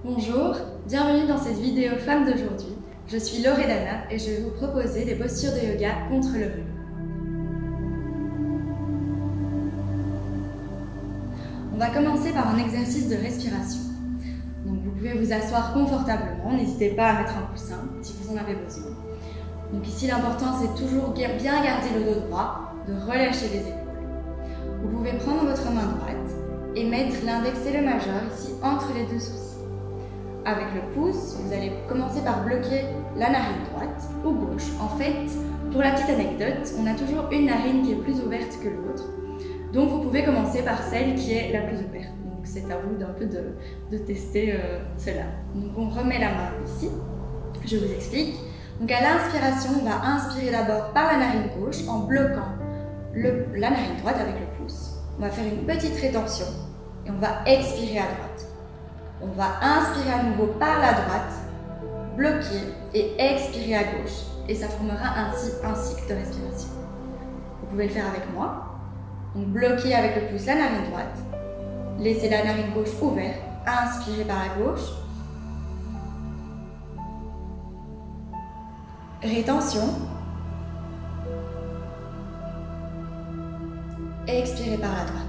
Bonjour, bienvenue dans cette vidéo femme d'aujourd'hui. Je suis Loredana et je vais vous proposer des postures de yoga contre le rhume. On va commencer par un exercice de respiration. Donc vous pouvez vous asseoir confortablement, n'hésitez pas à mettre un coussin si vous en avez besoin. Donc ici l'important c'est toujours bien garder le dos droit, de relâcher les épaules. Vous pouvez prendre votre main droite et mettre l'index et le majeur ici entre les deux sourcils. Avec le pouce, vous allez commencer par bloquer la narine droite ou gauche. En fait, pour la petite anecdote, on a toujours une narine qui est plus ouverte que l'autre. Donc vous pouvez commencer par celle qui est la plus ouverte. Donc c'est à vous d'un peu de tester cela. Donc on remet la main ici. Je vous explique. Donc à l'inspiration, on va inspirer d'abord par la narine gauche en bloquant la narine droite avec le pouce. On va faire une petite rétention et on va expirer à droite. On va inspirer à nouveau par la droite, bloquer et expirer à gauche. Et ça formera ainsi un cycle de respiration. Vous pouvez le faire avec moi. Donc bloquer avec le pouce la narine droite. Laissez la narine gauche ouverte. Inspirez par la gauche. Rétention. Expirez par la droite.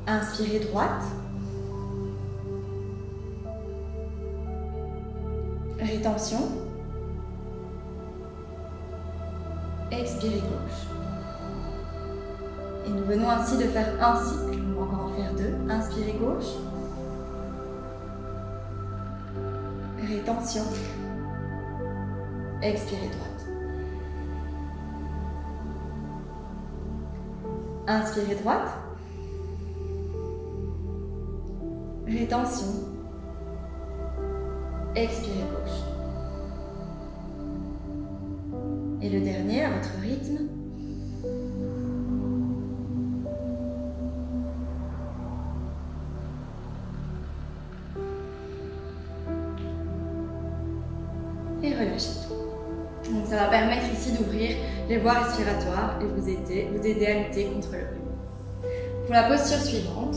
Inspirez droite. Rétention. Expirez gauche. Et nous venons ainsi de faire un cycle. On va encore en faire deux. Inspirez gauche. Rétention. Expirez droite. Inspirez droite. Rétention. Expirez gauche. Et le dernier à votre rythme. Et relâchez tout. Donc ça va permettre ici d'ouvrir les voies respiratoires et vous aider à lutter contre le rhume. Pour la posture suivante,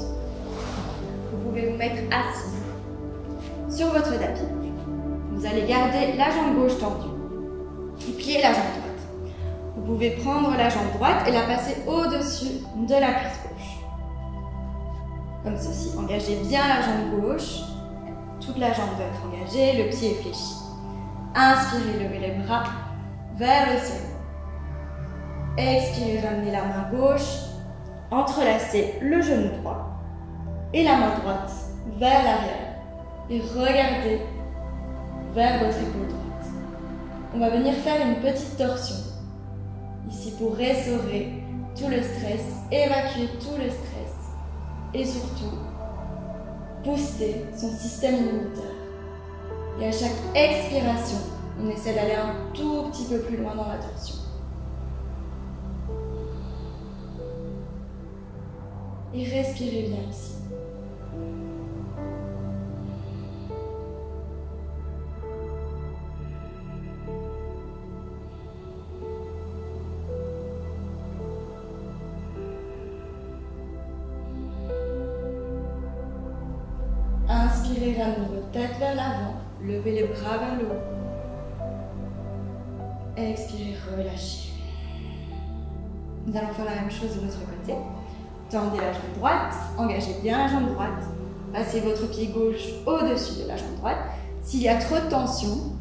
vous pouvez vous mettre assis sur votre tapis. Vous allez garder la jambe gauche tendue et plier la jambe droite. Vous pouvez prendre la jambe droite et la passer au-dessus de la cuisse gauche. Comme ceci. Engagez bien la jambe gauche. Toute la jambe doit être engagée, le pied est fléchi. Inspirez, levez les bras vers le ciel. Expirez, ramenez la main gauche, entrelacez le genou droit et la main droite vers l'arrière. Et regardez vers votre épaule droite. On va venir faire une petite torsion ici pour restaurer tout le stress, évacuer tout le stress et surtout booster son système immunitaire. Et à chaque expiration, on essaie d'aller un tout petit peu plus loin dans la torsion. Et respirez bien ici. Inspirez, ramenez votre tête vers l'avant. Levez les bras vers le haut. Expirez, relâchez. Nous allons faire la même chose de l'autre côté. Tendez la jambe droite, engagez bien la jambe droite. Passez votre pied gauche au-dessus de la jambe droite. S'il y a trop de tension,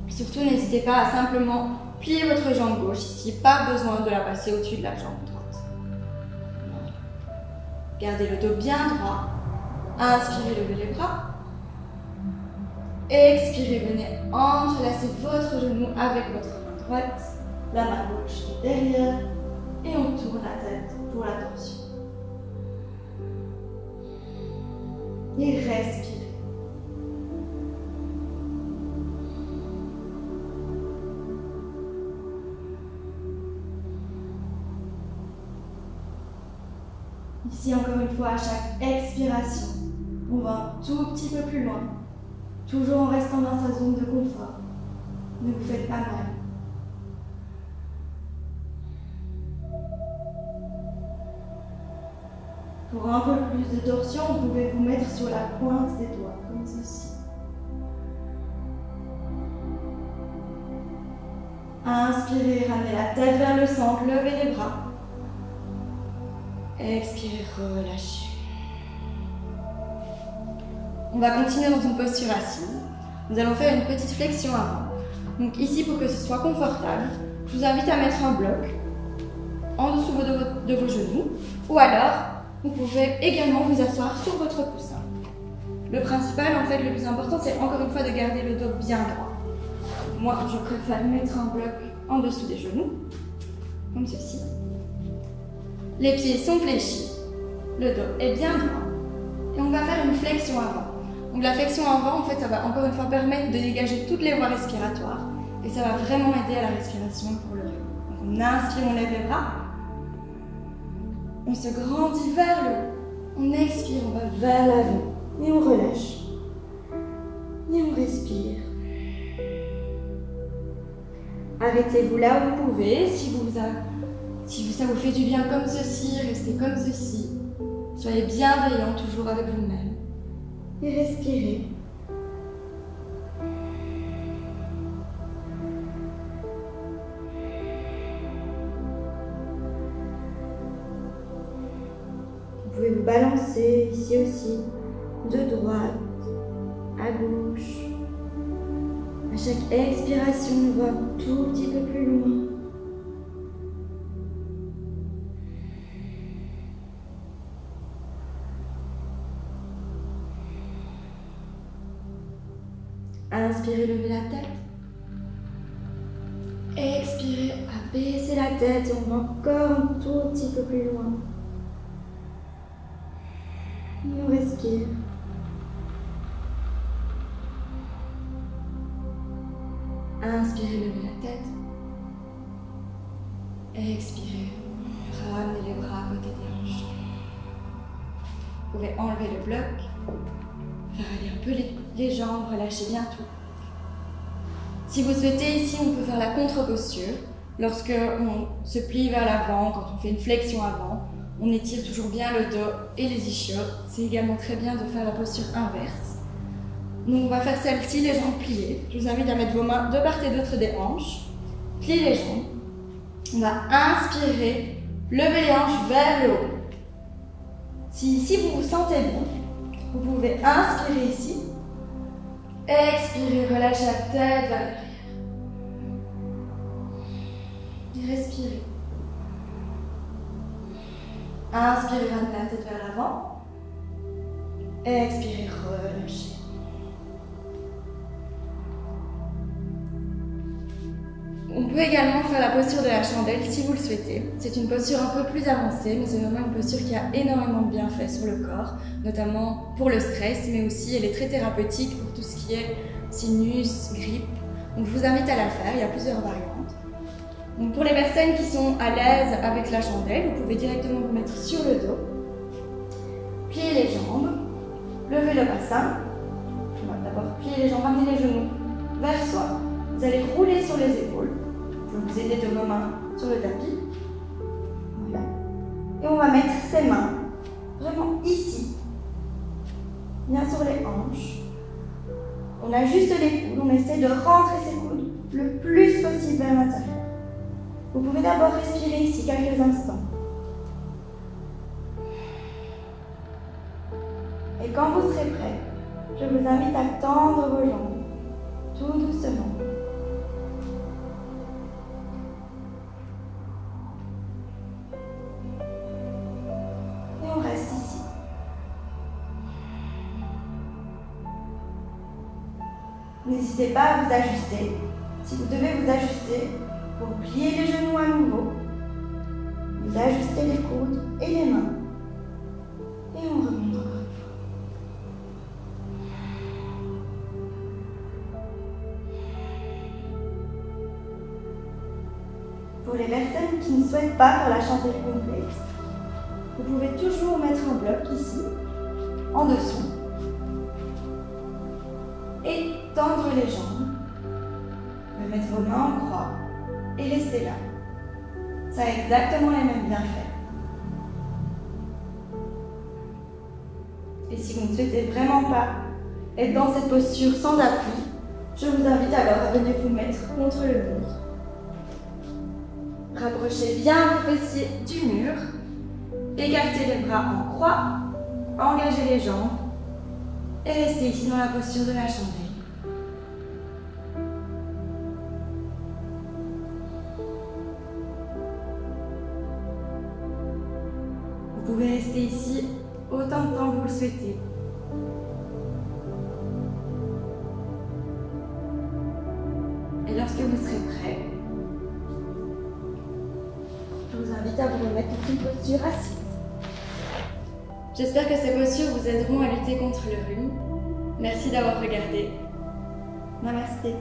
surtout n'hésitez pas à simplement plier votre jambe gauche ici. Pas besoin de la passer au-dessus de la jambe droite. Gardez le dos bien droit. Inspirez, levez les bras. Expirez, venez entrelacer votre genou avec votre main droite. La main gauche est derrière. Et on tourne la tête pour la torsion. Et respirez. Ici, encore une fois, à chaque expiration, on va un tout petit peu plus loin, toujours en restant dans sa zone de confort. Ne vous faites pas mal. Pour un peu plus de torsion, vous pouvez vous mettre sur la pointe des doigts, comme ceci. Inspirez, ramenez la tête vers le centre, levez les bras. Expirez, relâchez. On va continuer dans une posture assise. Nous allons faire une petite flexion avant. Donc ici, pour que ce soit confortable, je vous invite à mettre un bloc en dessous de vos genoux, ou alors, vous pouvez également vous asseoir sur votre coussin. Le principal, en fait, le plus important, c'est encore une fois de garder le dos bien droit. Moi, je préfère mettre un bloc en dessous des genoux, comme ceci. Les pieds sont fléchis, le dos est bien droit, et on va faire une flexion avant. Donc la flexion avant, en fait, ça va encore une fois permettre de dégager toutes les voies respiratoires, et ça va vraiment aider à la respiration pour le rhume. Donc on inspire, on lève les bras, on se grandit vers le haut, on expire, on va vers l'avant, et on relâche, et on respire. Arrêtez-vous là où vous pouvez, si ça vous fait du bien comme ceci, restez comme ceci. Soyez bienveillant toujours avec vous-même. Et respirez. Vous pouvez vous balancer ici aussi, de droite à gauche. À chaque expiration, on va un tout petit peu plus loin. Inspirez, levez la tête. Expirez, abaissez la tête et on va encore un tout petit peu plus loin. Et on respire. Inspirez, levez la tête. Expirez, ramenez les bras à côté des hanches. Vous pouvez enlever le bloc, faire aller un peu les jambes, relâchez bien tout. Si vous souhaitez, ici, on peut faire la contre-posture. Lorsque on se plie vers l'avant, quand on fait une flexion avant, on étire toujours bien le dos et les ischios. C'est également très bien de faire la posture inverse. Donc on va faire celle-ci, les jambes pliées. Je vous invite à mettre vos mains de part et d'autre des hanches. Pliez les jambes. On va inspirer, lever les hanches vers le haut. Si ici vous vous sentez bien, vous pouvez inspirer ici. Expirez, relâchez la tête vers l'arrière. Et respirez. Inspirez, ramenez la tête vers l'avant. Expirez, relâchez. On peut également faire la posture de la chandelle si vous le souhaitez. C'est une posture un peu plus avancée, mais c'est vraiment une posture qui a énormément de bienfaits sur le corps, notamment pour le stress, mais aussi elle est très thérapeutique pour tout ce qui est sinus, grippe. Donc je vous invite à la faire, il y a plusieurs variantes. Donc pour les personnes qui sont à l'aise avec la chandelle, vous pouvez directement vous mettre sur le dos, plier les jambes, lever le bassin. On va d'abord plier les jambes, ramener les genoux vers soi. Vous allez rouler sur les épaules. Je vais vous aider de vos mains sur le tapis. Voilà. Et on va mettre ses mains vraiment ici, bien sur les hanches. On ajuste les coudes, on essaie de rentrer ses coudes le plus possible vers l'intérieur. Vous pouvez d'abord respirer ici quelques instants. Et quand vous serez prêt, je vous invite à tendre vos jambes, tout doucement. Et on reste ici. N'hésitez pas à vous ajuster. Si vous devez vous ajuster, vous pliez les genoux à nouveau. Vous ajustez les coudes et les mains. Et on remonte encore une fois. Pour les personnes qui ne souhaitent pas faire la chandelle complète, vous pouvez toujours mettre un bloc ici, en dessous, et tendre les jambes. Vous pouvez mettre vos mains en croix et rester là. Ça a exactement les mêmes bienfaits. Et si vous ne souhaitez vraiment pas être dans cette posture sans appui, je vous invite alors à venir vous mettre contre le mur. Rapprochez bien vos fessiers du mur, écartez les bras en croix, engagez les jambes et restez ici dans la posture de la chandelle. Vous pouvez rester ici autant de temps que vous le souhaitez. Et lorsque vous serez prêt, je vous invite à vous remettre dans une posture assise. J'espère que ces postures vous aideront à lutter contre le rhume. Merci d'avoir regardé. Namasté.